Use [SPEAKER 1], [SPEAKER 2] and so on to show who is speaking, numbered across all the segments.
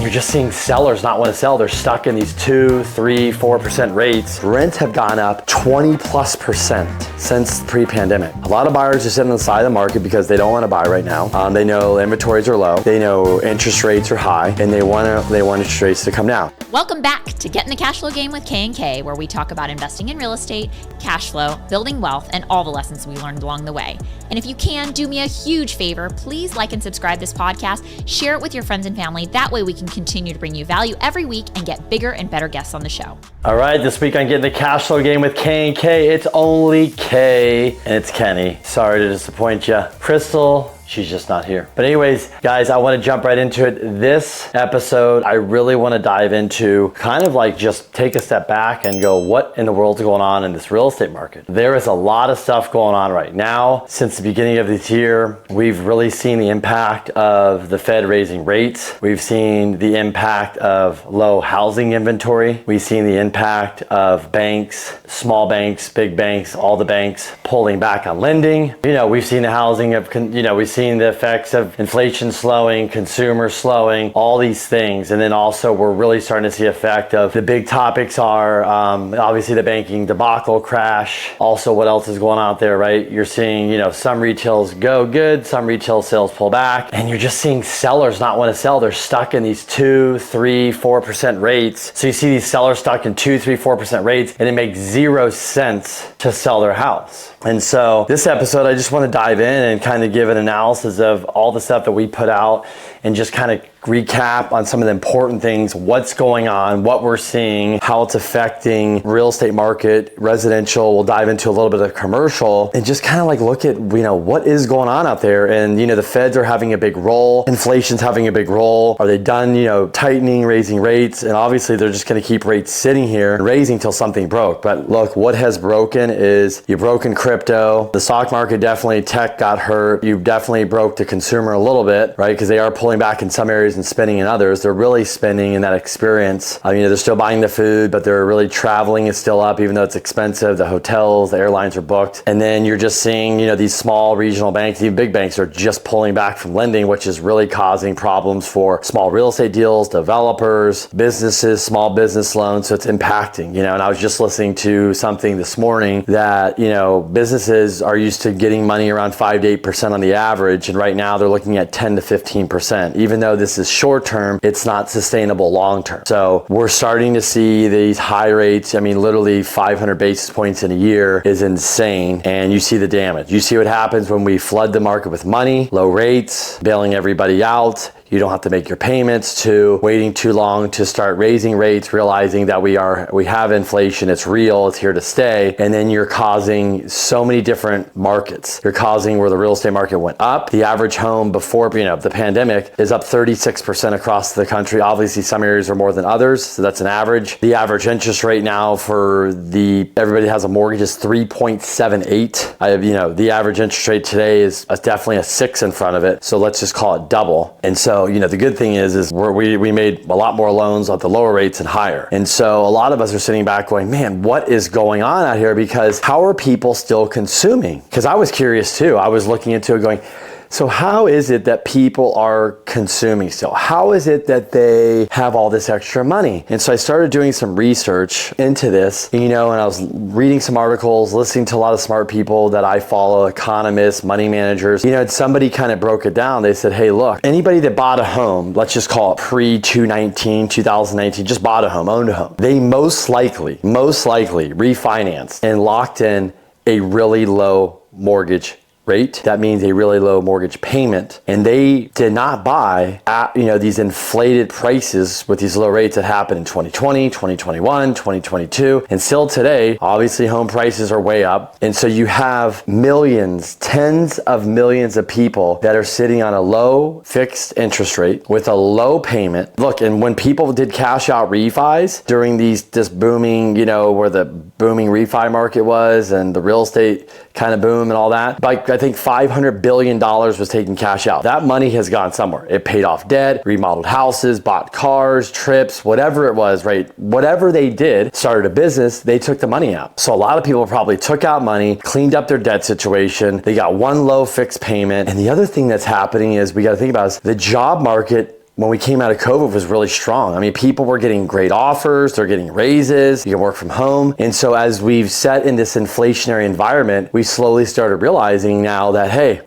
[SPEAKER 1] and you're just seeing sellers not want to sell. They're stuck in these 2, 3, 4% rates. Rents have gone up 20+% since pre-pandemic. A lot of buyers are sitting on the side of the market because they don't want to buy right now. They know inventories are low. They know interest rates are high, and they want interest rates to come down.
[SPEAKER 2] Welcome back to Get in the Cash Flow Game with K&K, where we talk about investing in real estate, cash flow, building wealth, and all the lessons we learned along the way. And if you can, do me a huge favor, please like and subscribe this podcast, share it with your friends and family. That way we can continue to bring you value every week and get bigger and better guests on the show.
[SPEAKER 1] All right, this week on Get in the Cash Flow Game with K&K, it's only K, and it's Kenny. Sorry to disappoint you. Crystal, she's just not here. But anyways, guys, I want to jump right into it. This episode, I really want to dive into kind of like just take a step back and go, what in the world's going on in this real estate market? There is a lot of stuff going on right now. Since the beginning of this year, we've really seen the impact of the Fed raising rates. We've seen the impact of low housing inventory. We've seen the impact of banks, small banks, big banks, all the banks pulling back on lending. We've seen the housing of, we've seen the effects of inflation slowing, consumer slowing, all these things. And then also we're really starting to see effect of the big topics are obviously the banking debacle crash. Also, what else is going on out there, right? You're seeing, some retails go good, some retail sales pull back, and you're just seeing sellers not want to sell. They're stuck in these 2, 3, 4% rates. So you see these sellers stuck in 2, 3, 4% rates, and it makes 0 sense to sell their house. And so this episode, I just want to dive in and kind of give an analysis of all the stuff that we put out and just kind of recap on some of the important things, what's going on, what we're seeing, how it's affecting real estate market, residential. We'll dive into a little bit of commercial and just kind of like look at, what is going on out there. And, the feds are having a big role. Inflation's having a big role. Are they done, tightening, raising rates? And obviously they're just going to keep rates sitting here and raising till something broke. But look, what has broken is you've broken crypto. The stock market, definitely tech got hurt. You definitely broke the consumer a little bit, right? Because they are pulling back in some areas and spending in others. They're really spending in that experience. They're still buying the food, but they're really traveling is still up, even though it's expensive. The hotels, the airlines are booked. And then you're just seeing, these small regional banks, even big banks are just pulling back from lending, which is really causing problems for small real estate deals, developers, businesses, small business loans. So it's impacting, and I was just listening to something this morning that, businesses are used to getting money around 5 to 8% on the average. And right now they're looking at 10 to 15%. Even though this is short term, it's not sustainable long term. So we're starting to see these high rates. Literally 500 basis points in a year is insane. And you see the damage. You see what happens when we flood the market with money, low rates, bailing everybody out. You don't have to make your payments, to waiting too long to start raising rates, realizing that we have inflation, it's real, it's here to stay. And then you're causing so many different markets. You're causing where the real estate market went up. The average home before, the pandemic is up 36% across the country. Obviously some areas are more than others. So that's an average. The average interest rate now for everybody that has a mortgage is 3.78. The average interest rate today is definitely a 6 in front of it. So let's just call it double. And so, the good thing is we made a lot more loans at the lower rates and higher. And so a lot of us are sitting back going, man, what is going on out here? Because how are people still consuming? Because I was curious too. I was looking into it going, so how is it that people are consuming still? How is it that they have all this extra money? And so I started doing some research into this, and I was reading some articles, listening to a lot of smart people that I follow, economists, money managers. And somebody kind of broke it down. They said, hey, look, anybody that bought a home, let's just call it pre-2019, just bought a home, owned a home, they most likely refinanced and locked in a really low mortgage rate. That means a really low mortgage payment. And they did not buy at, these inflated prices with these low rates that happened in 2020, 2021, 2022. And still today, obviously home prices are way up. And so you have millions, tens of millions of people that are sitting on a low fixed interest rate with a low payment. Look, and when people did cash out refis during this booming, where the booming refi market was and the real estate kind of boom and all that, like I think $500 billion was taken cash out. That money has gone somewhere. It paid off debt, remodeled houses, bought cars, trips, whatever it was, right? Whatever they did, started a business, they took the money out. So a lot of people probably took out money, cleaned up their debt situation. They got one low fixed payment. And the other thing that's happening is we got to think about is the job market when we came out of COVID was really strong. I mean, people were getting great offers, they're getting raises, you can work from home. And so as we've set in this inflationary environment, we slowly started realizing now that, hey,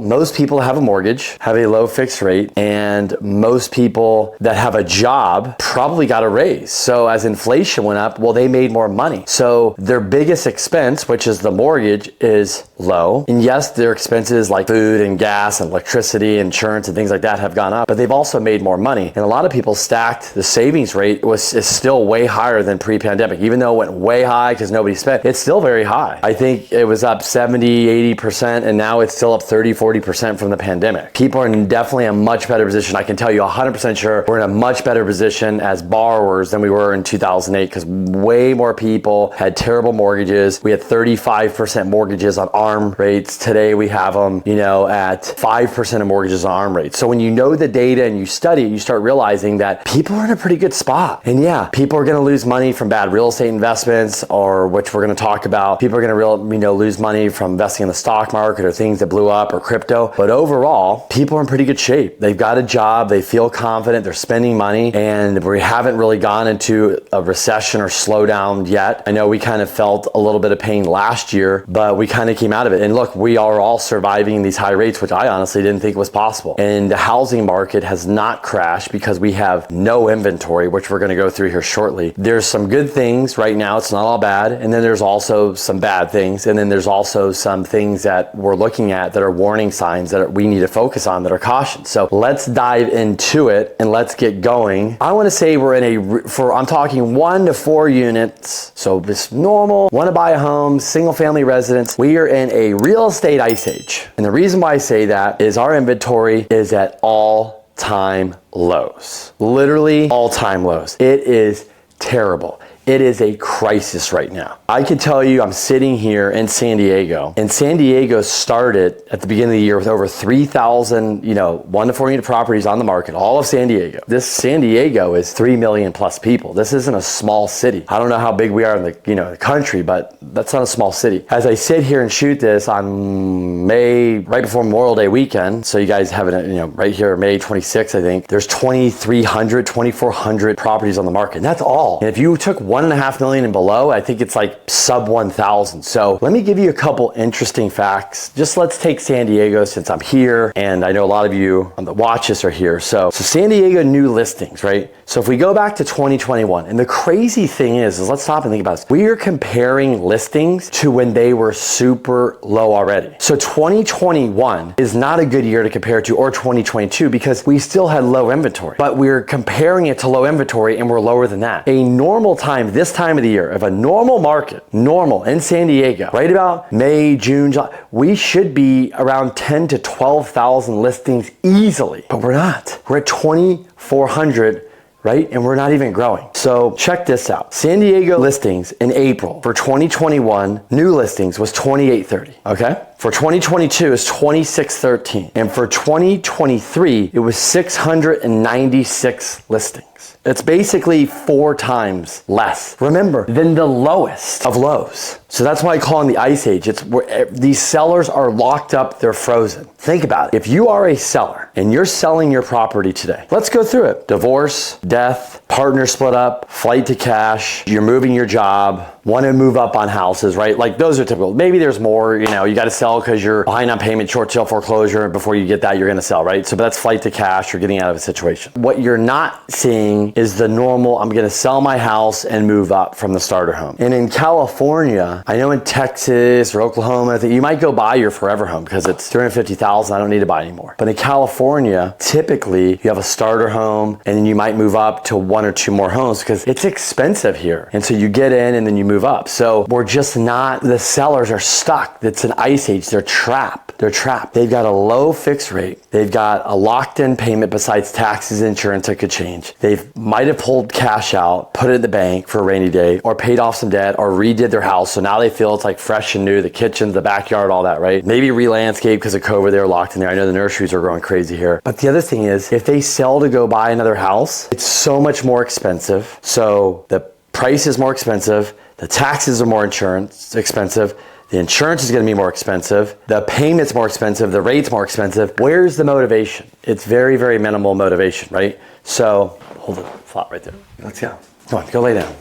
[SPEAKER 1] most people that have a mortgage have a low fixed rate, and most people that have a job probably got a raise. So as inflation went up, well, they made more money. So their biggest expense, which is the mortgage, is low. And yes, their expenses like food and gas and electricity, insurance and things like that have gone up, but they've also made more money. And a lot of people stacked the savings rate is still way higher than pre-pandemic. Even though it went way high because nobody spent, it's still very high. I think it was up 70, 80%, and now it's still up 30, 40% from the pandemic. People are in definitely a much better position. I can tell you 100% sure we're in a much better position as borrowers than we were in 2008, because way more people had terrible mortgages. We had 35% mortgages on ARM rates. Today we have them, at 5% of mortgages on ARM rates. So when you know the data and you study it, you start realizing that people are in a pretty good spot. And yeah, people are going to lose money from bad real estate investments, or which we're going to talk about. People are going to lose money from investing in the stock market or things that blew up or crypto. But overall, people are in pretty good shape. They've got a job, they feel confident, they're spending money, and we haven't really gone into a recession or slowdown yet. I know we kind of felt a little bit of pain last year, but we kind of came out of it. And look, we are all surviving these high rates, which I honestly didn't think was possible. And the housing market has not crashed because we have no inventory, which we're going to go through here shortly. There's some good things right now. It's not all bad. And then there's also some bad things. And then there's also some things that we're looking at that are warning signs that we need to focus on, that are caution. So let's dive into it and let's get going. I want to say we're in I'm talking 1 to 4 units. So this normal, want to buy a home, single family residence. We are in a real estate ice age. And the reason why I say that is our inventory is at all-time lows. Literally all-time lows. It is terrible. It is a crisis right now. I can tell you, I'm sitting here in San Diego, and San Diego started at the beginning of the year with over 3,000, 1 to 4 unit properties on the market, all of San Diego. This San Diego is 3 million plus people. This isn't a small city. I don't know how big we are in the country, but that's not a small city. As I sit here and shoot this on right before Memorial Day weekend, so you guys have it, right here, May 26th, I think, there's 2,300, 2,400 properties on the market. And that's all. And if you took 1.5 million and below, I think it's like sub 1,000. So let me give you a couple interesting facts. Just let's take San Diego since I'm here, and I know a lot of you on the watch this are here. So San Diego new listings, right? So if we go back to 2021, and the crazy thing is let's stop and think about this. We are comparing listings to when they were super low already. So 2021 is not a good year to compare to, or 2022, because we still had low inventory, but we're comparing it to low inventory and we're lower than that. A normal time, this time of the year, of a normal market, normal in San Diego, right about May, June, July, we should be around 10 to 12,000 listings easily, but we're not. We're at 2,400, right? And we're not even growing. So check this out. San Diego listings in April for 2021, new listings was 2,830, okay? For 2022 is 2,613. And for 2023, it was 696 listings. It's basically 4 times less, remember, than the lowest of lows. So that's why I call it the ice age. It's where these sellers are locked up, they're frozen. Think about it. If you are a seller and you're selling your property today, let's go through it. Divorce, death, partner split up, flight to cash, you're moving your job, want to move up on houses, right? Like those are typical. Maybe there's more, you got to sell because you're behind on payment, short sale foreclosure. Before you get that, you're going to sell, right? So that's flight to cash, you're getting out of a situation. What you're not seeing is the normal, I'm going to sell my house and move up from the starter home. And in California, I know in Texas or Oklahoma, you might go buy your forever home because it's $350,000. I don't need to buy anymore. But in California, typically you have a starter home and then you might move up to 1 or 2 more homes because it's expensive here. And so you get in and then you move up. So we're just not, the sellers are stuck. It's an ice age. They're trapped. They're trapped. They've got a low fixed rate. They've got a locked in payment besides taxes, insurance that could change. They might have pulled cash out, put it in the bank for a rainy day, or paid off some debt, or redid their house. So now they feel it's like fresh and new, the kitchen, the backyard, all that, right? Maybe re-landscape because of COVID, they were locked in there. I know the nurseries are growing crazy here. But the other thing is, if they sell to go buy another house, it's so much more expensive. So the price is more expensive. The taxes are more expensive. The The insurance is going to be more expensive. The payment's more expensive. The rate's more expensive. Where's the motivation? It's very, very minimal motivation, right? So hold it flat right there. Let's go. Come on, go lay down.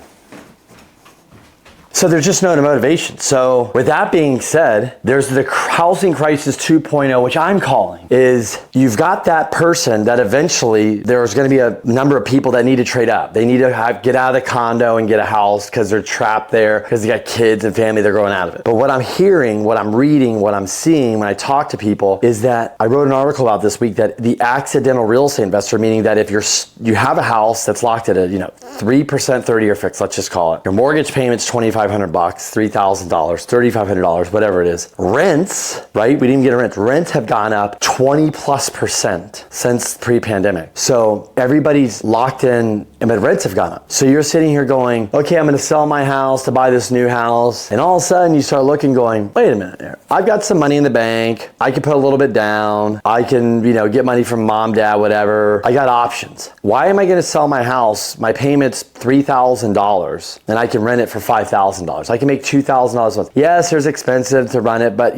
[SPEAKER 1] So there's just no motivation. So with that being said, there's the housing crisis 2.0, which I'm calling, is you've got that person that eventually there's going to be a number of people that need to trade up. They need to get out of the condo and get a house because they're trapped there because they got kids and family, they're growing out of it. But what I'm hearing, what I'm reading, what I'm seeing when I talk to people is that I wrote an article about this week that the accidental real estate investor, meaning that if you have a house that's locked at a 3% 30-year fix, let's just call it. Your mortgage payment's $2,500, $3,000, $3,500, whatever it is. Rents, right? We didn't even get a rent. Rents have gone up 20+% since pre-pandemic. So everybody's locked in, but rents have gone up. So you're sitting here going, okay, I'm going to sell my house to buy this new house. And all of a sudden you start looking going, wait a minute here. I've got some money in the bank. I can put a little bit down. I can, get money from mom, dad, whatever. I got options. Why am I going to sell my house? My payment's $3,000 and I can rent it for $5,000. I can make $2,000 a month. Yes, there's expensive to run it, but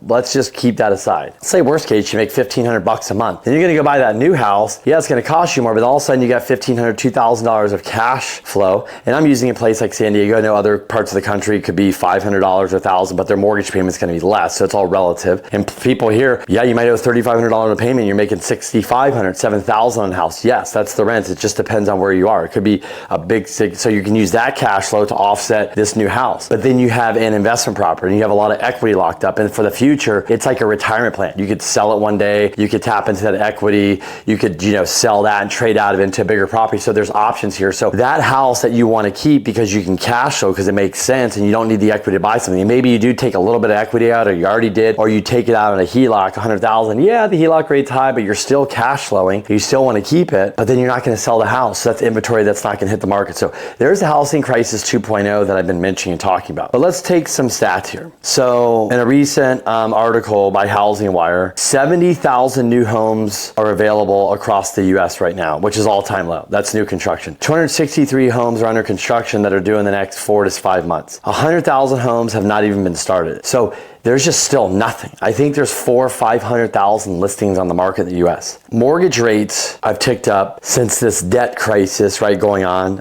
[SPEAKER 1] let's just keep that aside. Let's say worst case, you make $1,500 a month. Then you're going to go buy that new house. Yeah, it's going to cost you more, but all of a sudden you got $1,500, $2,000 of cash flow. And I'm using a place like San Diego. I know other parts of the country it could be $500 or $1,000, but their mortgage payment's going to be less. So it's all relative. And people here, yeah, you might owe $3,500 a payment. You're making $6,500, $7,000 on a house. Yes, that's the rent. It just depends on where you are. It could be a big, so you can use that cash flow to offset this new house. But then you have an investment property and you have a lot of equity locked up. And for the future, it's like a retirement plan. You could sell it one day. You could tap into that equity. You could, sell that and trade out of it into a bigger property. So there's options here. So that house that you want to keep because you can cash flow because it makes sense and you don't need the equity to buy something. And maybe you do take a little bit of equity out, or you already did, or you take it out on a HELOC, $100,000. Yeah, the HELOC rate's high, but you're still cash flowing. You still want to keep it, but then you're not going to sell the house. So that's inventory that's not going to hit the market. So there's the housing crisis 2.0 that I've been mentioning and talking about. But let's take some stats here. So in a recent article by Housing Wire, 70,000 new homes are available across the US right now, which is all-time low. That's new construction. 263 homes are under construction that are due in the next 4 to 5 months. 100,000 homes have not even been started. So there's just still nothing. I think there's 400,000 or 500,000 listings on the market in the US. Mortgage rates have ticked up since this debt crisis, right, going on.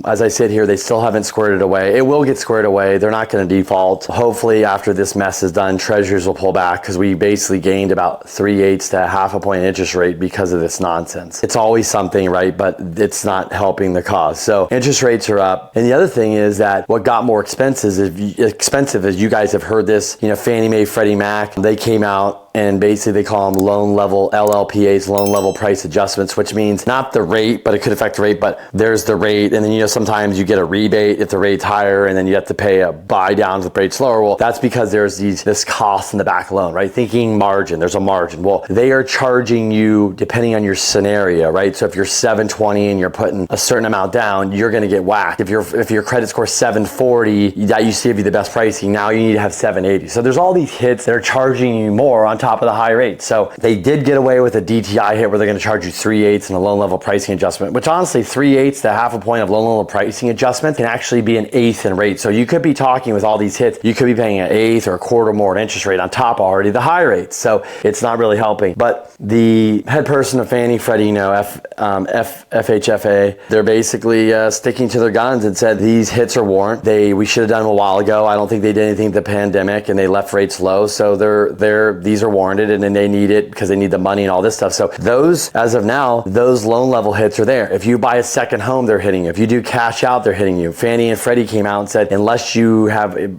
[SPEAKER 1] As I sit here, they still haven't squared it away. It will get squared away. They're not going to default. Hopefully after this mess is done, treasuries will pull back because we basically gained about 3/8 to half a point interest rate because of this nonsense. It's always something, right? But it's not helping the cause. So interest rates are up. And the other thing is that what got more expensive is you guys have heard this, Fannie Mae, Freddie Mac, they came out and basically they call them loan level LLPAs, loan level price adjustments, which means not the rate, but it could affect the rate, but there's the rate. And then, sometimes you get a rebate if the rate's higher and then you have to pay a buy down if the rate's lower. Well, that's because there's this cost in the back loan, right? Thinking margin, there's a margin. Well, they are charging you depending on your scenario, right? So if you're 720 and you're putting a certain amount down, you're going to get whacked. If your credit score is 740, that used to give you the best pricing. Now you need to have 780. So there's all these hits that are charging you more on top of the high rate. So they did get away with a DTI hit where they're going to charge you 3/8 and a loan level pricing adjustment, which honestly 3/8 to half a point of loan level pricing adjustment can actually be 1/8 in rate. So you could be talking with all these hits, you could be paying 1/8 or a quarter more in interest rate on top of already the high rates. So it's not really helping. But the head person of Fannie, Freddie, FHFA, they're basically sticking to their guns and said these hits are warrant. We should have done them a while ago. I don't think they did anything with the pandemic and they left rates low. So these are warranted and then they need it because they need the money and all this stuff. So those, as of now, those loan level hits are there. If you buy a second home, they're hitting you. If you do cash out, they're hitting you. Fannie and Freddie came out and said, unless you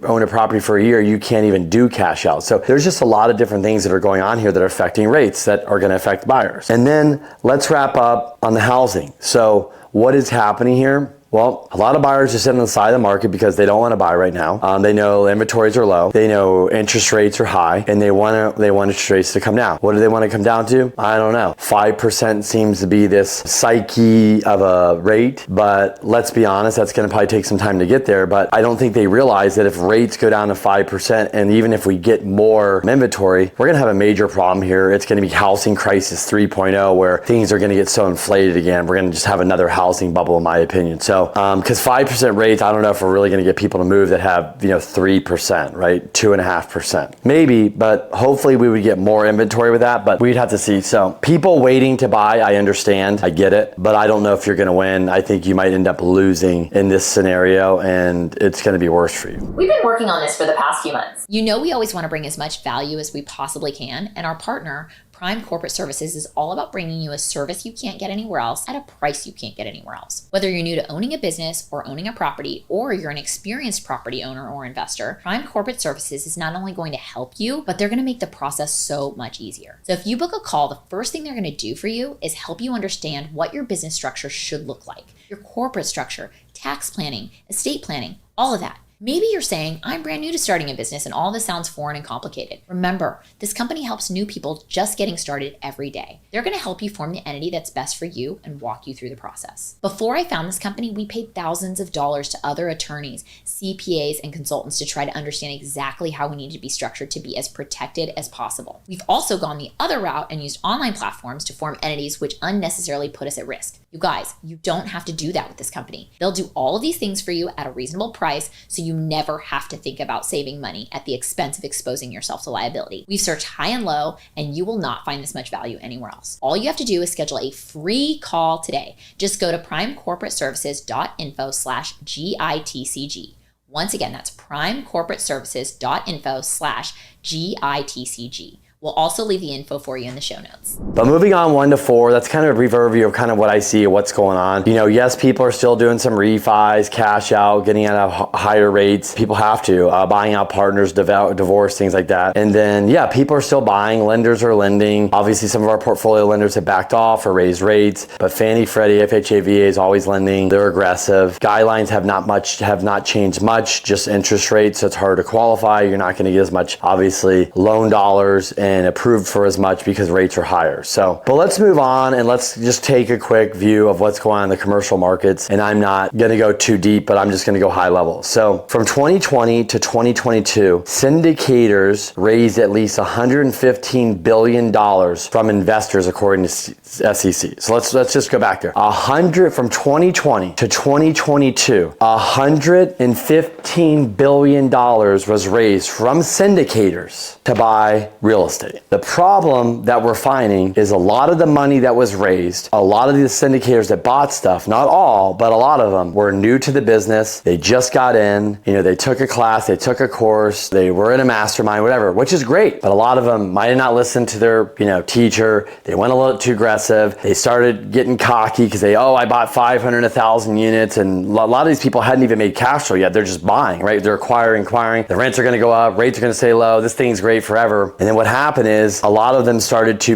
[SPEAKER 1] own a property for a year, you can't even do cash out. So there's just a lot of different things that are going on here that are affecting rates that are going to affect buyers. And then let's wrap up on the housing. So what is happening here? Well, a lot of buyers are sitting on the side of the market because they don't want to buy right now. They know inventories are low. They know interest rates are high, and they want interest rates to come down. What do they want to come down to? I don't know. 5% seems to be this psyche of a rate, but let's be honest, that's going to probably take some time to get there. But I don't think they realize that if rates go down to 5%, and even if we get more inventory, we're going to have a major problem here. It's going to be housing crisis 3.0, where things are going to get so inflated again. We're going to just have another housing bubble, in my opinion. So So, because 5% rates, I don't know if we're really going to get people to move that have, 3%, right? 2.5%. Maybe, but hopefully we would get more inventory with that, but we'd have to see. So people waiting to buy, I understand, I get it, but I don't know if you're going to win. I think you might end up losing in this scenario, and it's going to be worse for you.
[SPEAKER 2] We've been working on this for the past few months. We always want to bring as much value as we possibly can, and our partner, Prime Corporate Services, is all about bringing you a service you can't get anywhere else at a price you can't get anywhere else. Whether you're new to owning a business or owning a property, or you're an experienced property owner or investor, Prime Corporate Services is not only going to help you, but they're going to make the process so much easier. So if you book a call, the first thing they're going to do for you is help you understand what your business structure should look like, your corporate structure, tax planning, estate planning, all of that. Maybe you're saying, I'm brand new to starting a business and all this sounds foreign and complicated. Remember, this company helps new people just getting started every day. They're going to help you form the entity that's best for you and walk you through the process. Before I found this company, we paid thousands of dollars to other attorneys, CPAs, and consultants to try to understand exactly how we need to be structured to be as protected as possible. We've also gone the other route and used online platforms to form entities which unnecessarily put us at risk. You guys, you don't have to do that with this company. They'll do all of these things for you at a reasonable price, so you never have to think about saving money at the expense of exposing yourself to liability. We've searched high and low, and you will not find this much value anywhere else. All you have to do is schedule a free call today. Just go to primecorporateservices.info/GITCG. Once again, that's primecorporateservices.info/GITCG. We'll also leave the info for you in the show notes.
[SPEAKER 1] But moving on 1 to 4, that's kind of a brief overview of kind of what I see, what's going on. Yes, people are still doing some refis, cash out, getting out of higher rates. People have to, buying out partners, divorce, things like that. And then, people are still buying. Lenders are lending. Obviously, some of our portfolio lenders have backed off or raised rates, but Fannie, Freddie, FHA, VA is always lending. They're aggressive. Guidelines have not changed much, just interest rates. So it's hard to qualify. You're not going to get as much, obviously, loan dollars and approved for as much because rates are higher. So, but let's move on and let's just take a quick view of what's going on in the commercial markets. And I'm not going to go too deep, but I'm just going to go high level. So from 2020 to 2022, syndicators raised at least $115 billion from investors according to SEC. So let's just go back there. From 2020 to 2022, $115 billion was raised from syndicators to buy real estate. The problem that we're finding is a lot of the money that was raised, a lot of these syndicators that bought stuff, not all, but a lot of them were new to the business. They just got in, they took a class, they took a course, they were in a mastermind, whatever, which is great. But a lot of them might have not listened to their, teacher. They went a little too aggressive. They started getting cocky because I bought 500, 1,000 units. And a lot of these people hadn't even made cash flow yet. They're just buying, right? They're acquiring. The rents are going to go up. Rates are going to stay low. This thing's great forever. And then what happened is a lot of them started to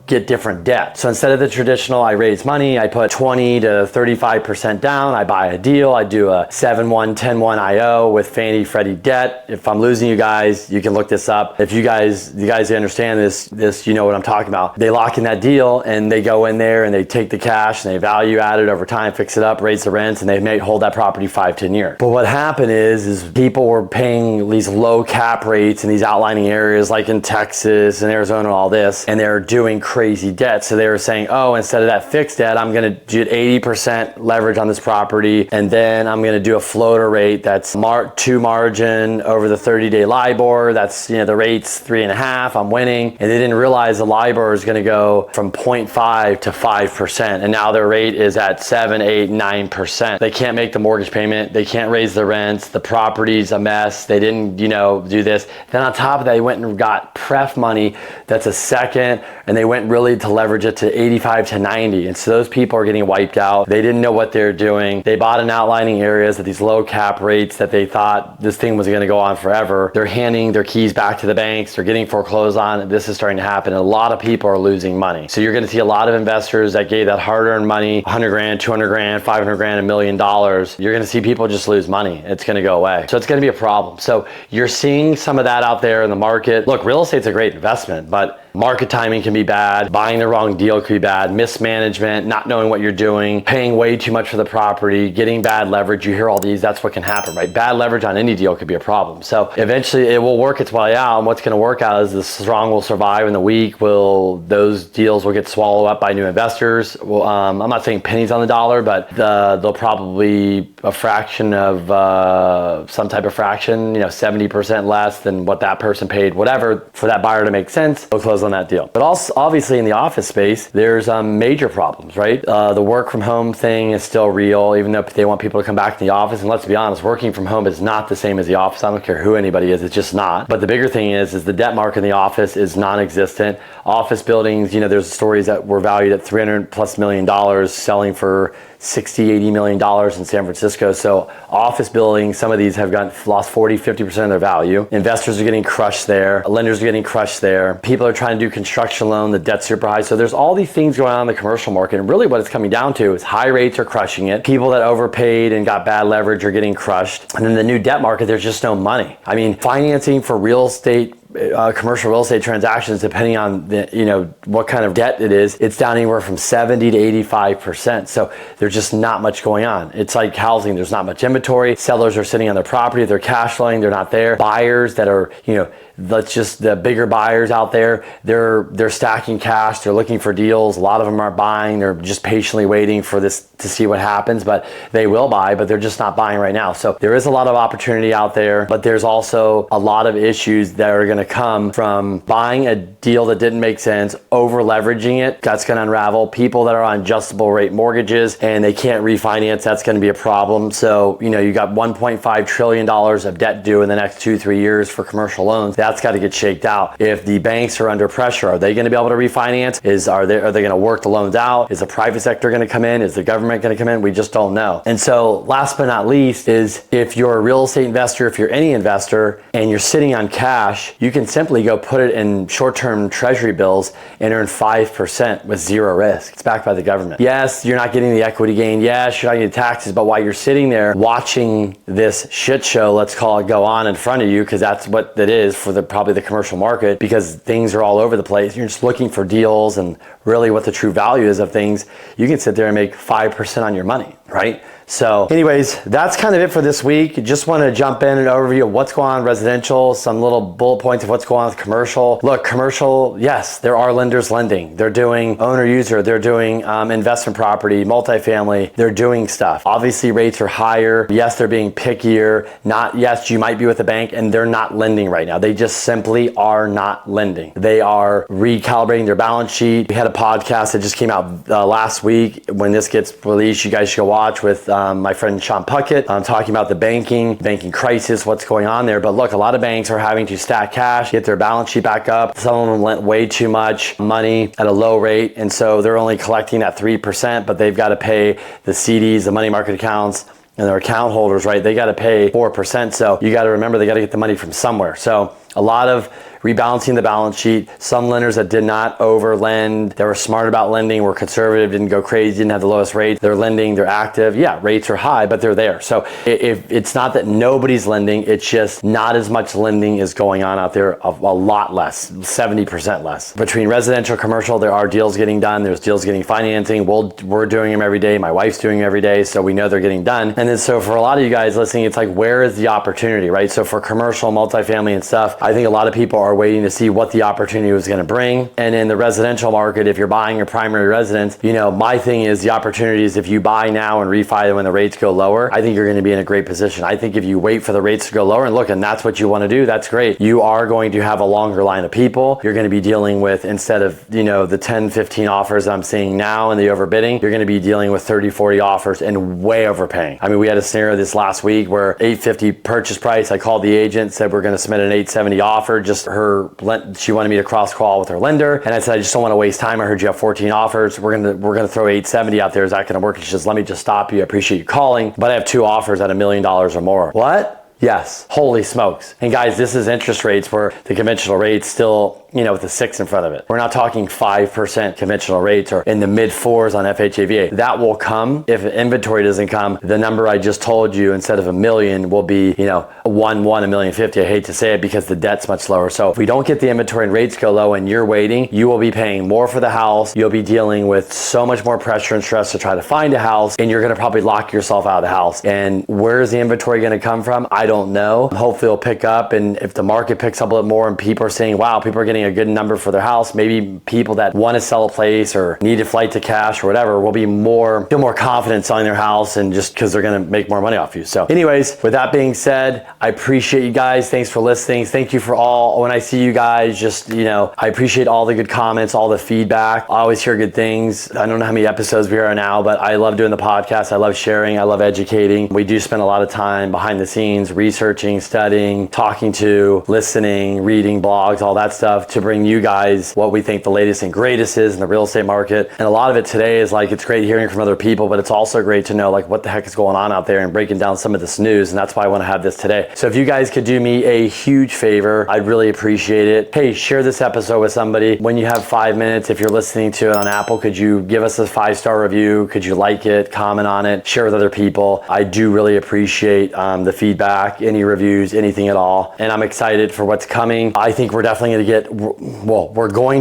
[SPEAKER 1] get different debt. So instead of the traditional, I raise money, I put 20 to 35% down, I buy a deal, I do a 7-1, 10-1 IO with Fannie Freddie debt. If I'm losing you guys, you can look this up. If you guys understand this, you know what I'm talking about. They lock in that deal and they go in there and they take the cash and they value add it over time, fix it up, raise the rents, and they may hold that property 5-10 years. But what happened is people were paying these low cap rates in these outlining areas like in Texas and Arizona and all this, and they're doing crazy debt. So they were saying, instead of that fixed debt, I'm going to do 80% leverage on this property, and then I'm going to do a floater rate that's to margin over the 30-day LIBOR. That's, the rate's 3.5, I'm winning. And they didn't realize the LIBOR is going to go from 0.5 to 5. And now their rate is at 7, 8, 9%. They can't make the mortgage payment. They can't raise the rents. The property's a mess. They didn't, do this. Then on top of that, they went and got pref money that's a second, and they went really to leverage it to 85 to 90. And so those people are getting wiped out. They didn't know what they're doing. They bought in outlining areas at these low cap rates that they thought this thing was going to go on forever. They're handing their keys back to the banks. They're getting foreclosed on. This is starting to happen. And a lot of people are losing money. So you're going to see a lot of investors that gave that hard-earned money, 100 grand, 200 grand, 500 grand, $1 million. You're going to see people just lose money. It's going to go away. So it's going to be a problem. So you're seeing some of that out there in the market. Look, real estate's a great investment, but Market timing can be bad. Buying the wrong deal could be bad. Mismanagement, not knowing what you're doing, paying way too much for the property, getting bad leverage. You hear all these, that's what can happen, right? Bad leverage on any deal could be a problem. So eventually it will work its way out. And what's going to work out is the strong will survive and the weak those deals will get swallowed up by new investors. Well, I'm not saying pennies on the dollar, but they'll probably a fraction of some type of fraction, 70% less than what that person paid, whatever, for that buyer to make sense. They'll close on that deal. But also, obviously, in the office space, there's major problems, right? The work from home thing is still real, even though they want people to come back to the office. And let's be honest, working from home is not the same as the office. I don't care who anybody is, it's just not. But the bigger thing is the debt market in the office is non-existent. Office buildings, there's stories that were valued at $300+ million, selling for $60-80 million in San Francisco. So office buildings, some of these have lost 40-50% of their value. Investors are getting crushed there. Lenders are getting crushed there. People are trying to do construction loan. The debt's super high. So there's all these things going on in the commercial market. And really what it's coming down to is high rates are crushing it. People that overpaid and got bad leverage are getting crushed. And then the new debt market, there's just no money. I mean, financing for real estate, commercial real estate transactions, depending on what kind of debt it is, it's down anywhere from 70 to 85%. So there's just not much going on. It's like housing. There's not much inventory. Sellers are sitting on their property. They're cash flowing. They're not there. Buyers that are, the bigger buyers out there, they're stacking cash. They're looking for deals. A lot of them aren't buying. They're just patiently waiting for this to see what happens, but they will buy, but they're just not buying right now. So there is a lot of opportunity out there, but there's also a lot of issues that are going to come from buying a deal that didn't make sense, over leveraging it. That's going to unravel. People that are on adjustable rate mortgages and they can't refinance, that's going to be a problem. So, you got $1.5 trillion of debt due in the next 2-3 years for commercial loans. That's got to get shaked out. If the banks are under pressure, are they going to be able to refinance? Are they going to work the loans out? Is the private sector going to come in? Is the government going to come in? We just don't know. And so last but not least is if you're a real estate investor, if you're any investor and you're sitting on cash, you can simply go put it in short-term treasury bills and earn 5% with zero risk. It's backed by the government. Yes, you're not getting the equity gain. Yes, you're not getting taxes, but while you're sitting there watching this shit show, let's call it, go on in front of you, because that's what it is for probably the commercial market, because things are all over the place. You're just looking for deals and really what the true value is of things. You can sit there and make 5% on your money, right? So anyways, that's kind of it for this week. Just want to jump in and overview of what's going on in residential, some little bullet points of what's going on with commercial. Look, commercial, yes, there are lenders lending. They're doing owner user, they're doing investment property, multifamily, they're doing stuff. Obviously rates are higher. Yes, they're being pickier. Yes, you might be with a bank and they're not lending right now. They just simply are not lending. They are recalibrating their balance sheet. We had a podcast that just came out last week. When this gets released, you guys should go watch with my friend Sean Puckett. I'm talking about the banking crisis, what's going on there. But look, a lot of banks are having to stack cash, get their balance sheet back up. Some of them lent way too much money at a low rate, and so they're only collecting at 3%, but they've got to pay the CDs, the money market accounts, and their account holders, right? They got to pay 4%. So you got to remember, they got to get the money from somewhere. So a lot of rebalancing the balance sheet. Some lenders that did not over lend, they were smart about lending, were conservative, didn't go crazy, didn't have the lowest rate. They're lending, they're active. Yeah, rates are high, but they're there. So if it's not that nobody's lending, it's just not as much lending is going on out there, a lot less, 70% less. Between residential, commercial, there are deals getting done. There's deals getting financing. We're doing them every day. My wife's doing them every day. So we know they're getting done. And then so for a lot of you guys listening, it's like, where is the opportunity, right? So for commercial, multifamily and stuff, I think a lot of people are waiting to see what the opportunity was going to bring. And in the residential market, if you're buying your primary residence, my thing is the opportunity is if you buy now and refi when the rates go lower, I think you're going to be in a great position. I think if you wait for the rates to go lower and that's what you want to do, that's great. You are going to have a longer line of people. You're going to be dealing with, instead of, the 10, 15 offers I'm seeing now and the overbidding, you're going to be dealing with 30, 40 offers and way overpaying. I mean, we had a scenario this last week where $850 purchase price. I called the agent, said we're going to submit an $870 offer. Just she wanted me to cross call with her lender, and I said I just don't want to waste time. I heard you have 14 offers. We're gonna throw 870 out there. Is that going to work? And she says, let me just stop you. I appreciate you calling, but I have 2 offers at $1 million or more. What? Yes. Holy smokes. And guys, this is interest rates where the conventional rates still, with a 6 in front of it. We're not talking 5% conventional rates or in the mid 4s on FHA. That will come. If inventory doesn't come, the number I just told you, instead of $1 million, will be, $1.50 million. I hate to say it because the debt's much lower. So if we don't get the inventory and rates go low and you're waiting, you will be paying more for the house. You'll be dealing with so much more pressure and stress to try to find a house, and you're going to probably lock yourself out of the house. And where's the inventory going to come from? I don't know. Hopefully it'll pick up, and if the market picks up a little more and people are saying, wow, people are getting a good number for their house, maybe people that want to sell a place or need a flight to cash or whatever will be feel more confident selling their house, and just because they're going to make more money off you. So anyways, with that being said, I appreciate you guys. Thanks for listening. Thank you for all. When I see you guys, I appreciate all the good comments, all the feedback. I always hear good things. I don't know how many episodes we are now, but I love doing the podcast. I love sharing. I love educating. We do spend a lot of time behind the scenes, researching, studying, talking to, listening, reading blogs, all that stuff to bring you guys what we think the latest and greatest is in the real estate market. And a lot of it today is it's great hearing from other people, but it's also great to know what the heck is going on out there and breaking down some of this news. And that's why I want to have this today. So if you guys could do me a huge favor, I'd really appreciate it. Hey, share this episode with somebody. When you have 5 minutes, if you're listening to it on Apple, could you give us a 5-star review? Could you like it, comment on it, share with other people? I do really appreciate the feedback, any reviews, anything at all. And I'm excited for what's coming. I think we're definitely going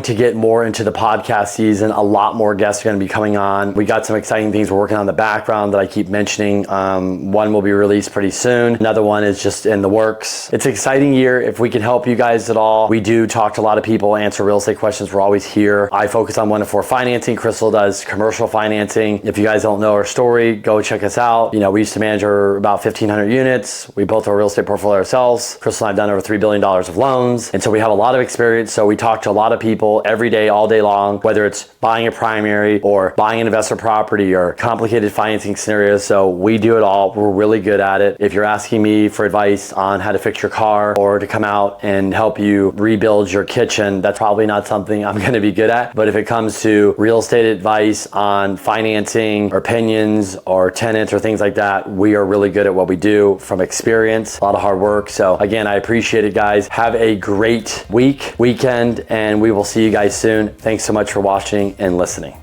[SPEAKER 1] to get more into the podcast season. A lot more guests are going to be coming on. We got some exciting things we're working on in the background that I keep mentioning. One will be released pretty soon. Another one is just in the works. It's an exciting year. If we can help you guys at all, we do talk to a lot of people, answer real estate questions. We're always here. I focus on 1-4 financing. Crystal does commercial financing. If you guys don't know our story, go check us out. We used to manage about 1,500 units. We built our real estate portfolio ourselves. Crystal and I've done over $3 billion of loans. And so we have a lot of experience. So we talk to a lot of people every day, all day long, whether it's buying a primary or buying an investment property or complicated financing scenarios. So we do it all. We're really good at it. If you're asking me for advice on how to fix your car or to come out and help you rebuild your kitchen, that's probably not something I'm going to be good at. But if it comes to real estate advice on financing or opinions or tenants or things like that, we are really good at what we do from experience, a lot of hard work. So again, I appreciate it, guys. Have a great weekend, and we will see you guys soon. Thanks so much for watching and listening.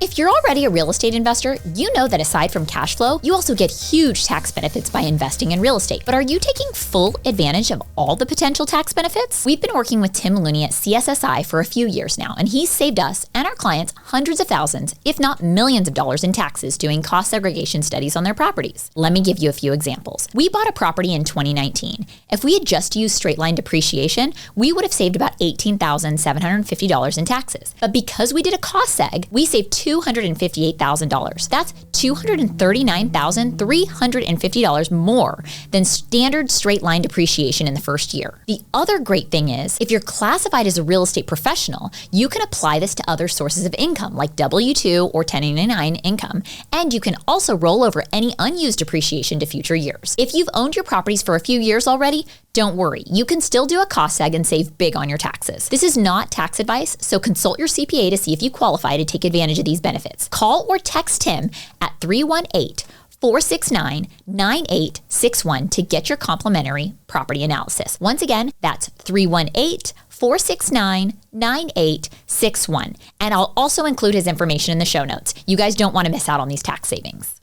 [SPEAKER 2] If you're already a real estate investor, you know that aside from cash flow, you also get huge tax benefits by investing in real estate. But are you taking full advantage of all the potential tax benefits? We've been working with Tim Looney at CSSI for a few years now, and he's saved us and our clients hundreds of thousands, if not millions of dollars in taxes doing cost segregation studies on their properties. Let me give you a few examples. We bought a property in 2019. If we had just used straight line depreciation, we would have saved about $18,750 in taxes. But because we did a cost seg, we saved $258,000. That's $239,350 more than standard straight line depreciation in the first year. The other great thing is, if you're classified as a real estate professional, you can apply this to other sources of income like W-2 or 1099 income, and you can also roll over any unused depreciation to future years. If you've owned your properties for a few years already, don't worry, you can still do a cost seg and save big on your taxes. This is not tax advice, so consult your CPA to see if you qualify to take advantage of these benefits. Call or text him at 318-469-9861 to get your complimentary property analysis. Once again, that's 318-469-9861. And I'll also include his information in the show notes. You guys don't want to miss out on these tax savings.